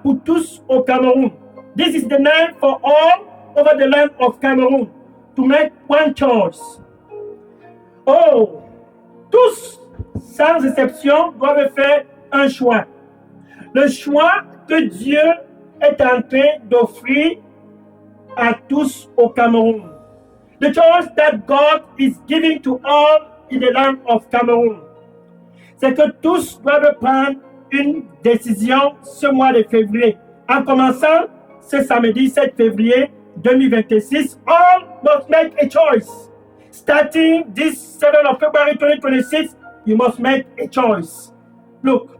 pour tous au Cameroun. This is the name for all over the land of Cameroon, to make one choice. Oh, tous, sans exception, doivent faire un choix. Le choix que Dieu est en train d'offrir à tous au Cameroun. The choice that God is giving to all in the land of Cameroon. C'est que tous doivent prendre une décision ce mois de février. En commençant ce samedi 7 février 2026, all must make a choice. Starting this 7th of February 2026, you must make a choice. Look,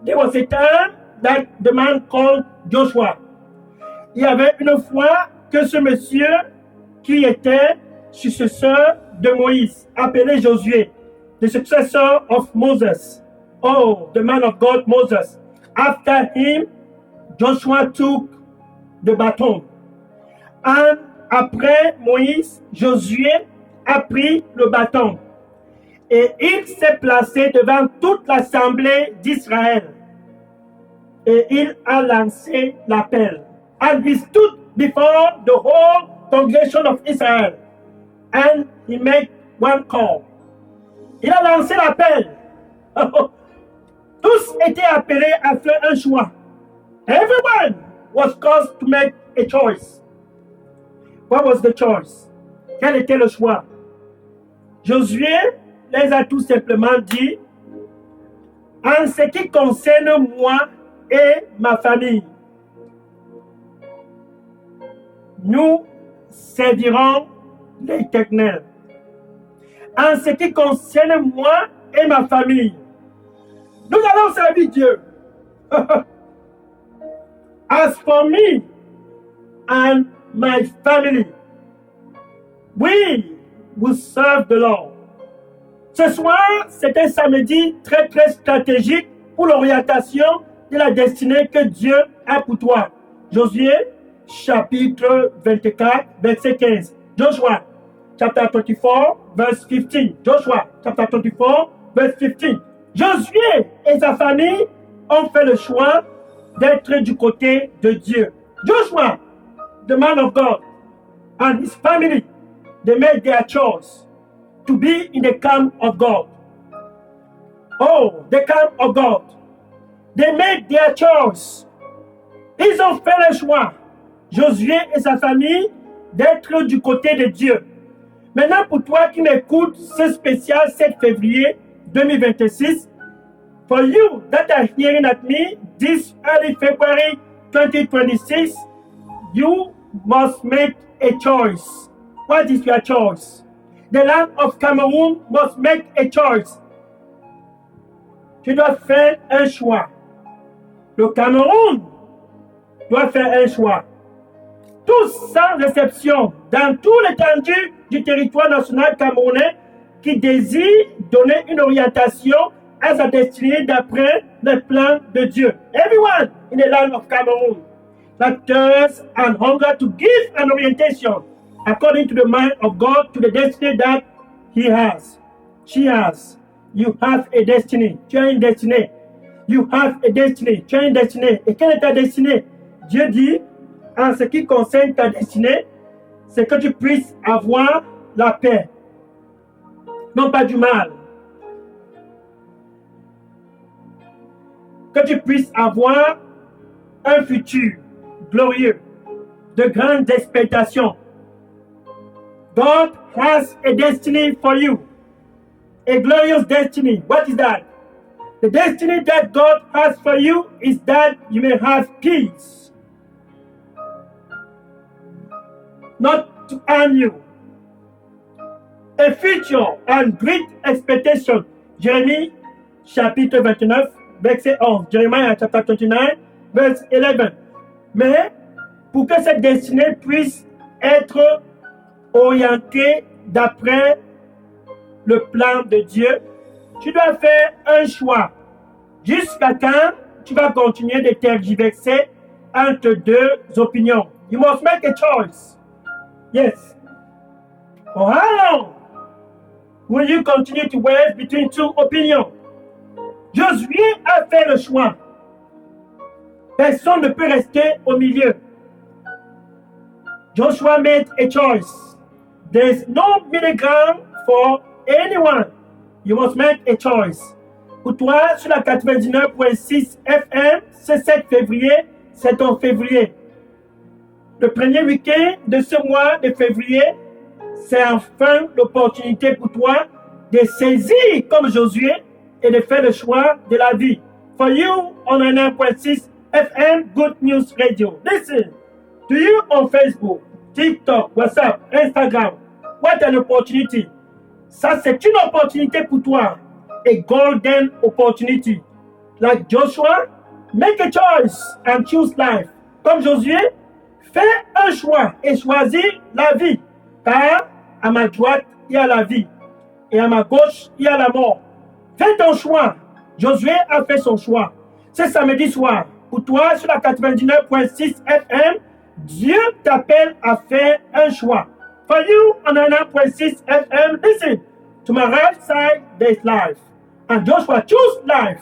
there was a time that the man called Joshua. Il y avait une fois que ce monsieur qui était successeur de Moïse, appelé Josué, the successor of Moses. Oh, the man of God, Moses. After him, Joshua took the baton. And après Moïse, Josué a pris le bâton. Et il s'est placé devant toute l'assemblée d'Israël. Et il a lancé l'appel. And he stood before the whole congregation of Israel. And he made one call. Il a lancé l'appel. Tous étaient appelés à faire un choix. Everyone was called to make a choice. What was the choice? Quel était le choix? Josué les a tout simplement dit, en ce qui concerne moi et ma famille, nous servirons l'Éternel. En ce qui concerne moi et ma famille, nous allons servir Dieu. As for me and my family, we will serve the Lord. Ce soir, c'est un samedi très très stratégique pour l'orientation de la destinée que Dieu a pour toi. Josué, chapitre 24, verset 15. Joshua, chapter 24, verse 15. Joshua, chapter 24, verse 15. Josué et sa famille ont fait le choix d'être du côté de Dieu. Joshua, the man of God, and his family, they made their choice to be in the camp of God. Oh, the camp of God. They made their choice. Ils ont fait le choix, Josué et sa famille, d'être du côté de Dieu. Maintenant, pour toi qui m'écoutes, ce spécial 7 février 2026, for you that are hearing at me this early February 2026, you must make a choice. What is your choice? The land of Cameroon must make a choice. Tu dois faire un choix. Le Cameroun doit faire un choix. Tous sans exception, dans tout l'étendue du territoire national camerounais, qui désire donner une orientation à sa destinée d'après le plan de Dieu. Everyone in the land of Cameroon that thirsts and hunger to give an orientation according to the mind of God to the destiny that He has. She has. You have a destiny. Tu as une destinée. You have a destiny. Tu as une destinée. Et quelle est ta destinée? Dieu dit, en ce qui concerne ta destinée, c'est que tu puisses avoir la paix. Non pas du mal. Que tu puisses avoir un futur glorieux, de grandes expectations. God has a destiny for you. A glorious destiny. What is that? The destiny that God has for you is that you may have peace. Not to harm you. A future and great expectation. Jérémie, chapitre 29, verset 11. Jeremiah, chapter 29, verse 11. Mais pour que cette destinée puisse être orientée d'après le plan de Dieu, tu dois faire un choix. Jusqu'à quand tu vas continuer de tergiverser entre deux opinions? You must make a choice. Yes. For how long will you continue to waver between two opinions? Josué a fait le choix. Personne ne peut rester au milieu. Joshua made a choice. There's no middle ground for anyone. You must make a choice. Pour toi, sur la 99.6 FM, ce 7 février, c'est ton février. Le premier week-end de ce mois de février, c'est enfin l'opportunité pour toi de saisir comme Josué et de faire le choix de la vie. For you on 99.6 FM Good News Radio. Listen, to you on Facebook, TikTok, WhatsApp, Instagram. What an opportunity. Ça, c'est une opportunité pour toi. A golden opportunity. Like Joshua, make a choice and choose life. Comme Josué, fais un choix et choisis la vie. Car à ma droite, il y a la vie. Et à ma gauche, il y a la mort. Fais ton choix. Josué a fait son choix. C'est samedi soir. Pour toi, sur la 99.6 FM, Dieu t'appelle à faire un choix. For you on 99.6 FM, listen. To my right side, there is life. And Joshua, choose life.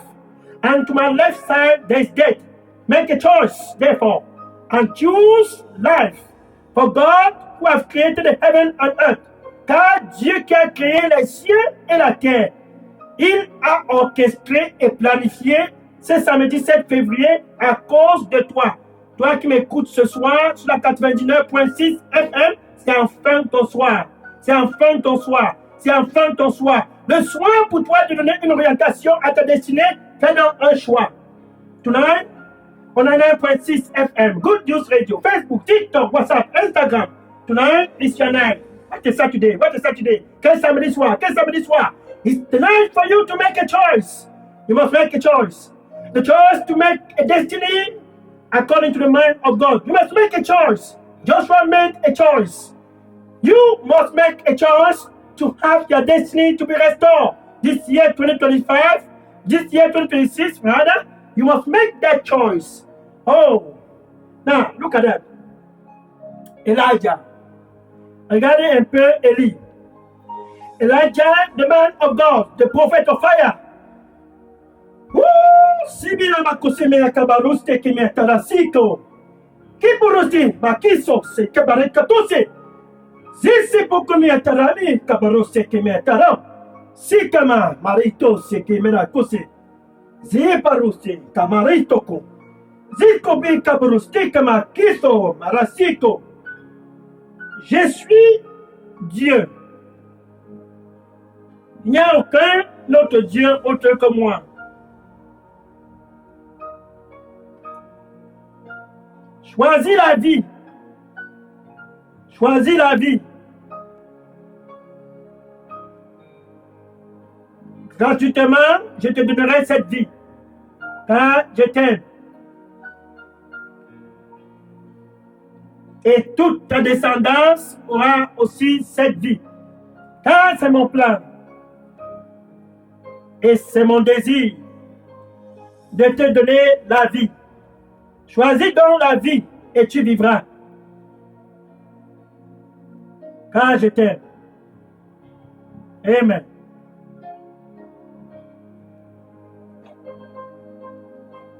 And to my left side, there is death. Make a choice, therefore, and choose life. For God, who has created the heaven and earth, car Dieu qui a créé les cieux et la terre, il a orchestré et planifié ce samedi 7 février à cause de toi. Toi qui m'écoutes ce soir sur la 99.6 FM, c'est enfin ton soir. C'est enfin ton soir. C'est enfin ton soir. Le soir pour toi de donner une orientation à ta destinée, fais donc un choix. Tonight, on a 9.6 FM, Good News Radio, Facebook, TikTok, WhatsApp, Instagram. Tonight is your night. What is Saturday? What is Saturday? Quel samedi soir? Quel samedi soir? It's the night for you to make a choice. You must make a choice. The choice to make a destiny according to the mind of God. You must make a choice. Joshua made a choice. You must make a choice to have your destiny to be restored. This year 2025, this year 2026, rather, you must make that choice. Oh, now look at that. Elijah. Regardez un peu Élie. Elijah, the man of God, the prophet of fire. Sibila makoseme akabaruste kime tarasito. Kiburusti makiso se kabarekatose. Zisi pokumi atarami kabarose kime taram. Sikama marito se kime rakose. Ziparusti kamaritoko. Zikobi kabarusti kama kiso marasito. Je suis Dieu. Il n'y a aucun autre Dieu autre que moi. Choisis la vie. Choisis la vie. Gratuitement, je te donnerai cette vie. Car je t'aime. Et toute ta descendance aura aussi cette vie. Car c'est mon plan. Et c'est mon désir de te donner la vie. Choisis donc la vie et tu vivras. Car je t'aime. Amen.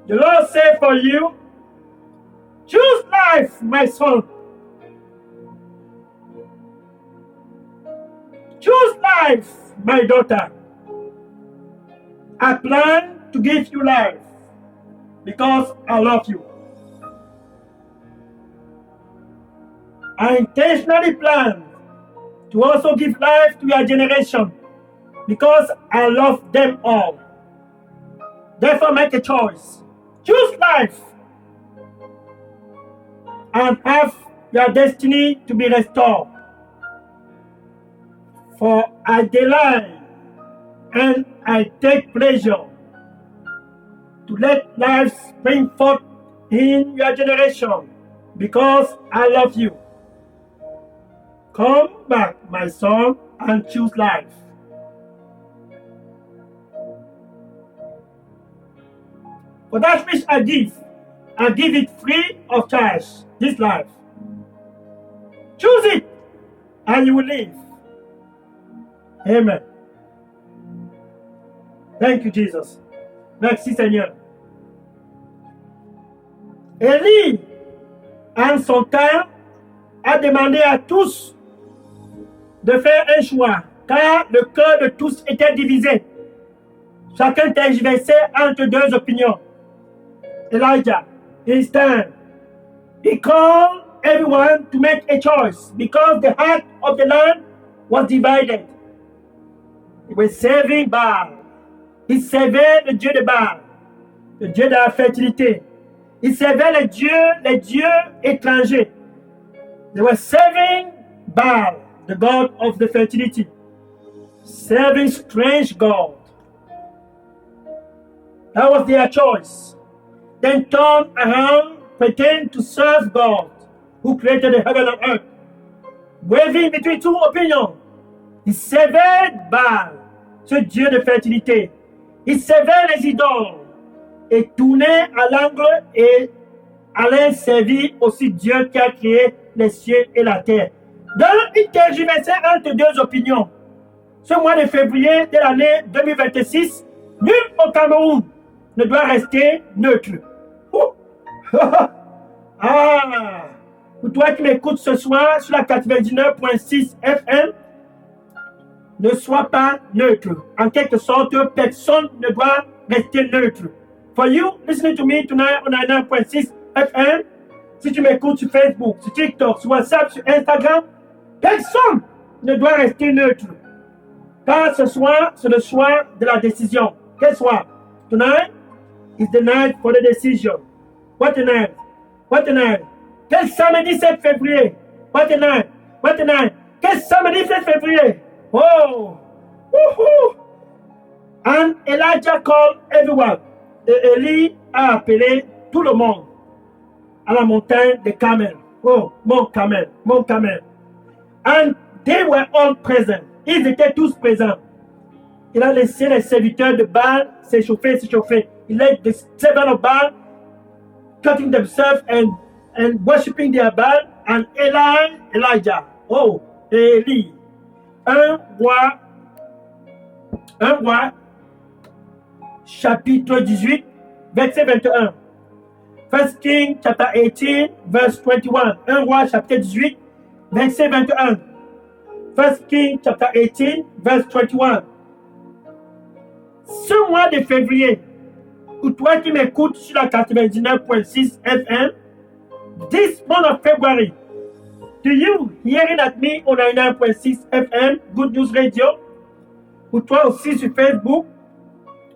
The Lord said for you, choose life, my son. Choose life, my daughter. I plan to give you life because I love you. I intentionally plan to also give life to your generation because I love them all. Therefore, make a choice. Choose life and have your destiny to be restored. For I delight and I take pleasure to let life spring forth in your generation because I love you. Come back, my son, and choose life. For that which I give it free of charge, this life. Choose it, and you will live. Amen. Thank you, Jesus. Merci, Seigneur. Élie, en son temps, a demandé à tous de faire un choix, car le cœur de tous était divisé. Chacun tergiversait entre deux opinions. Elijah, his time, he called everyone to make a choice because the heart of the land was divided. He was serving Baal. Il servait le Dieu de Baal, le Dieu de la fertilité. Il servait les dieux étrangers. They were serving Baal, the god of the fertility, serving strange God. That was their choice. Then turned around, pretend to serve God, who created the heaven and earth. Waving between two opinions. Il servait Baal, ce Dieu de fertilité. Il servait les idoles et tournait à l'angle et allait servir aussi Dieu qui a créé les cieux et la terre. Donc, il tergiversait entre deux opinions. Ce mois de février de l'année 2026, nul au Cameroun ne doit rester neutre. Ah, pour toi qui m'écoutes ce soir sur la 99.6 FM, ne sois pas neutre. En quelque sorte, personne ne doit rester neutre. For you, listening to me tonight on 99.6 FM, si tu m'écoutes sur Facebook, sur TikTok, sur WhatsApp, sur Instagram, personne ne doit rester neutre. Car ce soir, c'est le soir de la décision. Quel soir? Tonight is the night for the decision. What a night? What a night? Quel samedi 7 février? What a night? What a night? Quel samedi 7 février? Oh! Woohoo! And Elijah called everyone. Et Élie a appelé tout le monde à la montagne de Carmel. Oh, Mont Carmel, Mont Carmel. And they were all present. Ils étaient tous présents. Il a laissé les serviteurs de Baal s'échauffer. Il let the servants of Baal cutting themselves and worshiping their Baal. And Elijah. Oh, Élie. Un roi, chapitre 18, verset 21. First King, chapter 18, verse 21. Un roi, chapitre 18, verset 21. First King, chapter 18, verse 21. Ce mois de février, pour toi qui m'écoutes sur la 99.6 FM, this month of February, to you hearing at me on 99.6 FM, Good News Radio, pour toi aussi sur Facebook,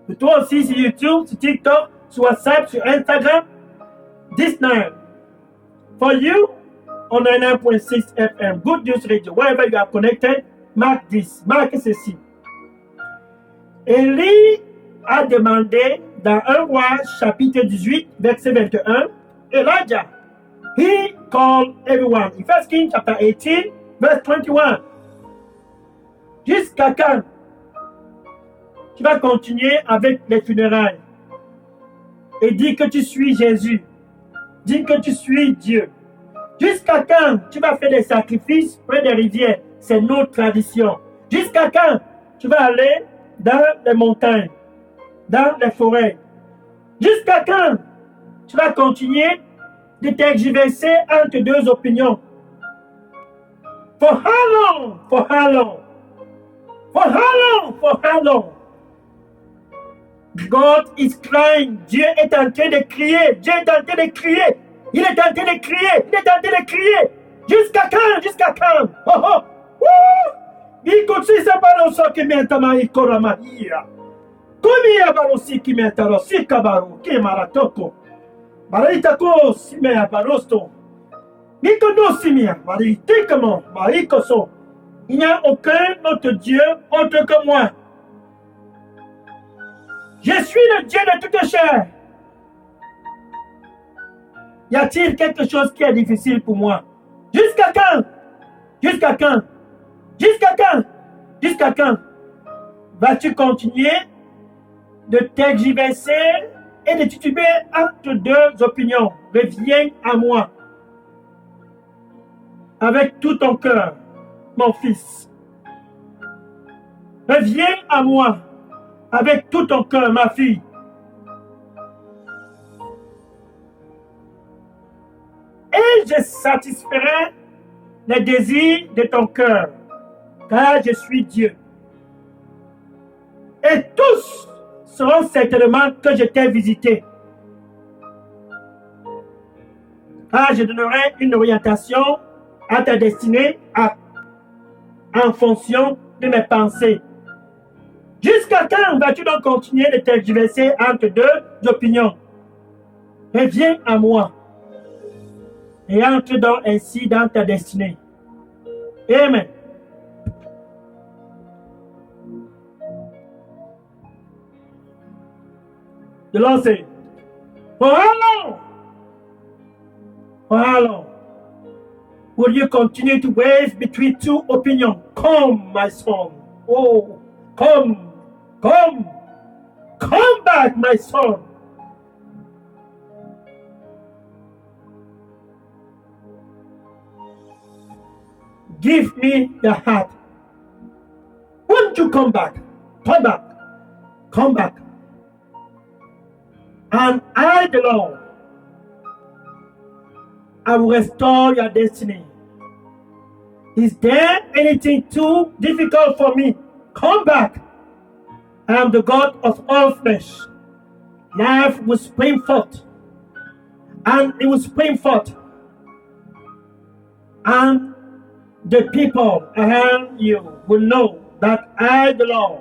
pour toi aussi sur YouTube, sur TikTok, sur WhatsApp, sur Instagram, this night, for you on 99.6 FM, Good News Radio, wherever you are connected, mark ceci. Élie a demandé dans 1 roi chapitre 18, verset 21, Elijah, he called everyone. In 1 King chapter 18, verse 21. Jusqu'à quand tu vas continuer avec les funérailles et dire que tu suis Jésus, dire que tu suis Dieu? Jusqu'à quand tu vas faire des sacrifices près des rivières? C'est notre tradition. Jusqu'à quand tu vas aller dans les montagnes, dans les forêts? Jusqu'à quand tu vas continuer de tergiverser entre deux opinions? For how long? For how long? For how long? For how long? God is crying. Dieu est en train de crier. Dieu est en train de crier. Il est en train de crier. Il est en train de crier. Jusqu'à quand? Jusqu'à quand? Oh oh! Woo! Écoute, si c'est pas ça qui m'entama ikorama hia. Comme ya barosi qui m'entaro si kabaru qui maratoko. Marita ko si me abarosto. Miko no si mia. Marite comment? Mariko so. Il n'y a aucun autre Dieu autre que moi. Je suis le Dieu de toute chair. Y a-t-il quelque chose qui est difficile pour moi? Jusqu'à quand? Jusqu'à quand? Jusqu'à quand? Jusqu'à quand? Vas-tu continuer de tergiverser et de tituber entre deux opinions? Reviens à moi. Avec tout ton cœur, mon fils. Reviens à moi. Avec tout ton cœur, ma fille. je satisferai les désirs de ton cœur, car je suis Dieu. Et tous sauront certainement que je t'ai visité. Car je donnerai une orientation à ta destinée en fonction de mes pensées. Jusqu'à quand vas-tu donc continuer de tergiverser entre deux opinions? Reviens à moi et entre donc ainsi dans ta destinée. Amen. The Lord said, for how long? For how long will you continue to wave between two opinions? Come, my son. Oh, come, come, come back, my son. Give me your heart. Won't you come back? Come back. Come back. And I, the Lord, I will restore your destiny. Is there anything too difficult for me? Come back. I am the God of all flesh. Life will spring forth. And it will spring forth. And the people around you will know that I, the Lord,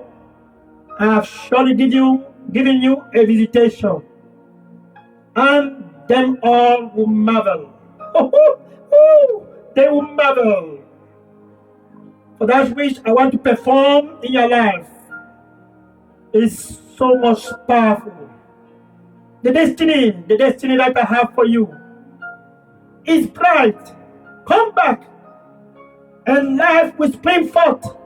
have surely given you a visitation. And them all will marvel. They will marvel. For that which I want to perform in your life is so much powerful. The destiny that I have for you is bright. Come back, and life will spring forth.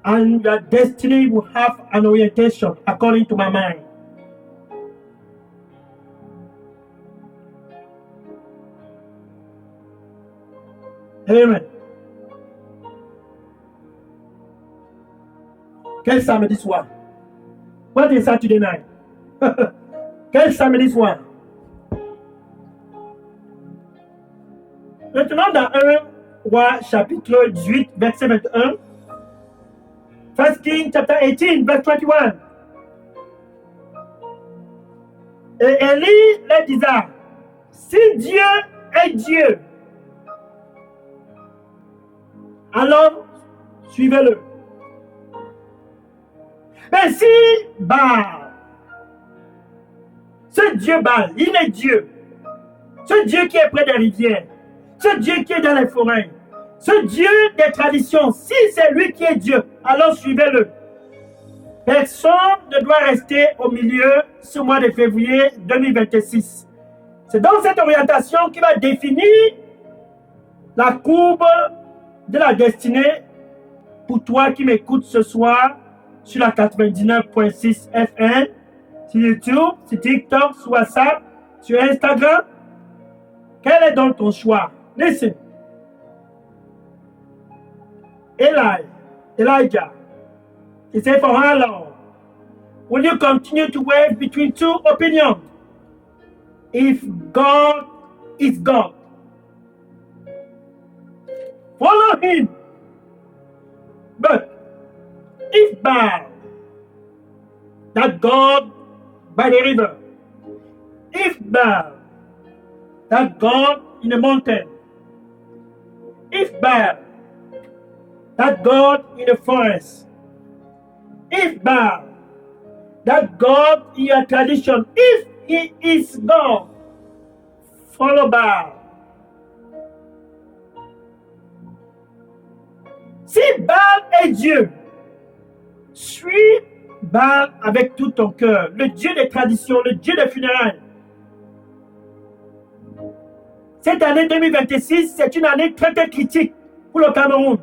And your destiny will have an orientation according to my mind. Amen. Quel samedi soir? What is Saturday night? Quel samedi soir? Maintenant, dans 1 Roi chapitre 18, verset 21, 1 Kings chapter 18, verse 21. Et Élie leur disait, si Dieu est Dieu, alors suivez-le. Mais si Baal, ce Dieu Baal, il est Dieu, ce Dieu qui est près des rivières, ce Dieu qui est dans les forêts, ce Dieu des traditions, si c'est lui qui est Dieu, alors suivez-le. Personne ne doit rester au milieu ce mois de février 2026. C'est donc cette orientation qui va définir la courbe de la destinée pour toi qui m'écoutes ce soir sur la 99.6 FM, sur YouTube, sur TikTok, sur WhatsApp, sur Instagram. Quel est donc ton choix? Listen. Elijah, he said, for how long will you continue to wave between two opinions? If God is God, follow him. But if Baal, that God by the river, if Baal, that God in the mountain, if Baal, that God in the forest, if Baal, that God in your tradition, if he is God, follow Baal. Si Baal est Dieu, suis Baal avec tout ton cœur, le Dieu des traditions, le Dieu des funérailles. Cette année 2026, c'est une année très très critique pour le Cameroun.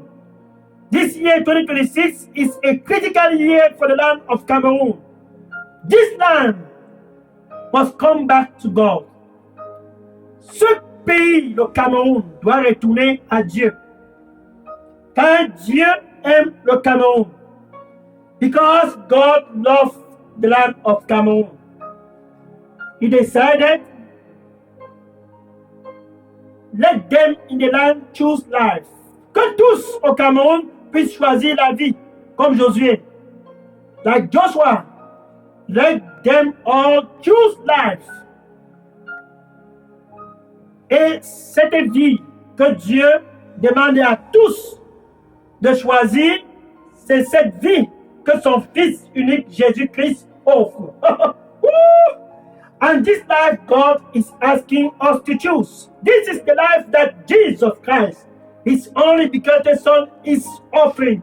This year 2026 is a critical year for the land of Cameroon. This land must come back to God. Ce pays, le Cameroun, doit retourner à Dieu. Car Dieu aime le Cameroun. Because God loves the land of Cameroon. he decided, let them in the land choose life. Que tous au Cameroun puissent choisir la vie, comme Josué. Like Joshua, let them all choose life. Et cette vie que Dieu demandait à tous de choisir, c'est cette vie que son Fils unique Jésus-Christ offre. And this life God is asking us to choose. This is the life that Jesus Christ, His only begotten Son, is offering.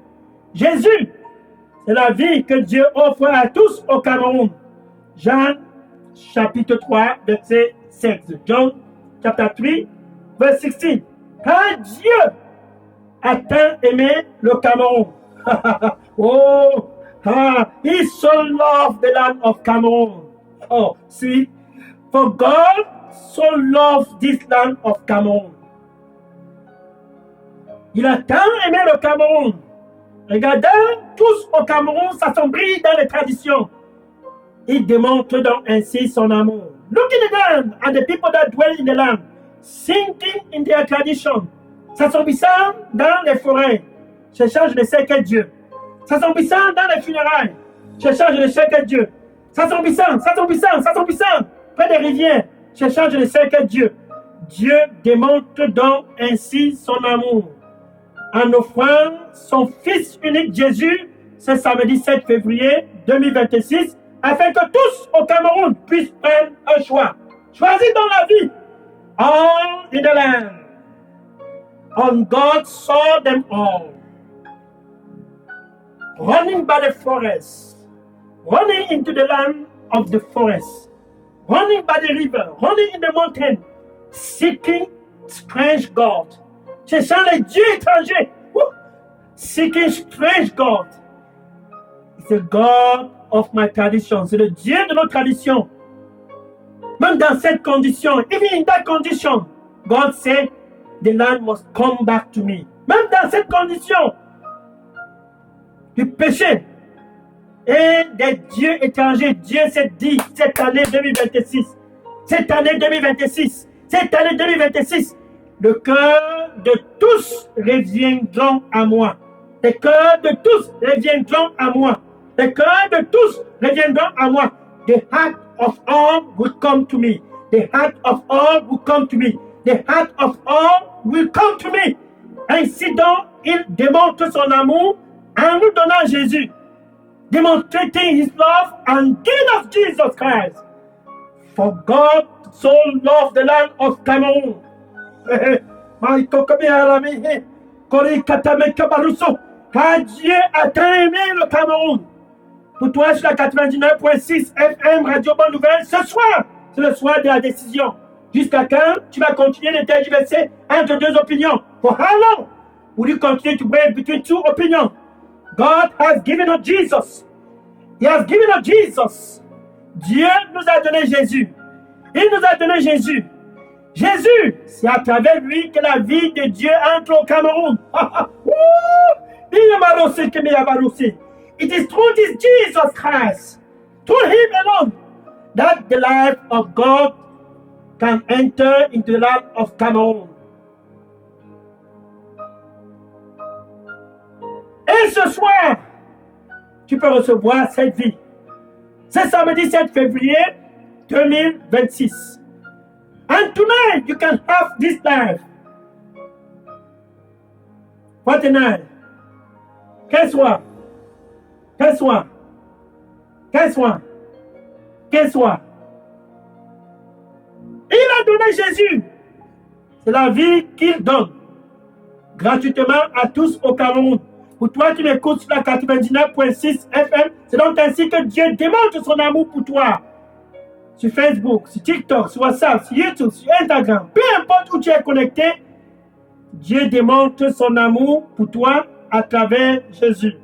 Jésus, c'est la vie que Dieu offre à tous au Cameroun. Jean chapitre 3, verset 6. John chapter 3, verse 16. Car Dieu a tant aimé le Cameroun. He so loved the land of Cameroun. Oh, see, for God so loved this land of Cameroun. Il a tant aimé le Cameroun. Regardez, tous au Cameroun s'assombrit dans les traditions. Il démontre donc ainsi son amour. Looking again at the people that dwell in the land, sinking in their tradition, s'assombrissant dans les forêts, cherchant je ne sais quel Dieu. S'assombrissant dans les funérailles, cherchant je ne sais quel Dieu. S'assombrissant près des rivières, cherchant je ne sais quel Dieu. Dieu démontre donc ainsi son amour en offrant son Fils unique Jésus ce samedi 7 février 2026 afin que tous au Cameroun puissent prendre un choix. Choisis dans la vie. All in the land. And God saw them all. Running by the forest. Running into the land of the forest. Running by the river. Running in the mountain. Seeking strange God. Cherchant les dieux étrangers. Seeking strange God. It's the God of my tradition. C'est le Dieu de nos traditions. Même dans cette condition, even in that condition, God said, the land must come back to me. Même dans cette condition du péché et des dieux étrangers, Dieu s'est dit, cette année 2026, le cœur de tous reviendront à moi. Les cœurs de tous reviendront à moi. Les cœurs de tous reviendront à moi. The heart of all will come to me. The heart of all will come to me. The heart of all will come to me. Ainsi donc, il démontre son amour en nous donnant Jésus. Demonstrating his love and giving us Jesus Christ. For God so loved the land of Cameroon. Car Dieu a tant aimé le Cameroun. Pour toi, sur la 99.6 FM Radio Bonne Nouvelle, ce soir, c'est le soir de la décision. Jusqu'à quand tu vas continuer de tergiverser entre deux opinions? For how long will you continue to wait between two opinions? God has given us Jesus. He has given us Jesus. Dieu nous a donné Jésus. Il nous a donné Jésus. Jésus, c'est à travers lui que la vie de Dieu entre au Cameroun. It is through this Jesus Christ, through him alone, that the life of God can enter into the land of Cameroon. Et ce soir, tu peux recevoir cette vie. C'est samedi 7 février 2026. And tonight, you can have this life. What a night. Quel soir. Quel soir. Quel soir. Quel soir. Il a donné Jésus. C'est la vie qu'il donne gratuitement à tous au Cameroun. Pour toi qui m'écoutes sur la 99.6 FM, c'est donc ainsi que Dieu démontre son amour pour toi. Sur Facebook, sur TikTok, sur WhatsApp, sur YouTube, sur Instagram, peu importe où tu es connecté, Dieu démontre son amour pour toi à travers Jésus.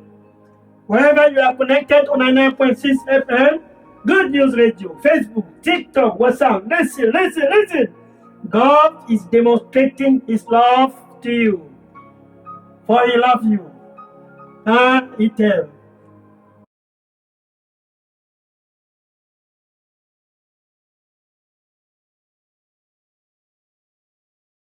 Wherever you are connected on 99.6 FM, Good News Radio, Facebook, TikTok, WhatsApp, listen. God is demonstrating his love to you. For he loves you. And he tells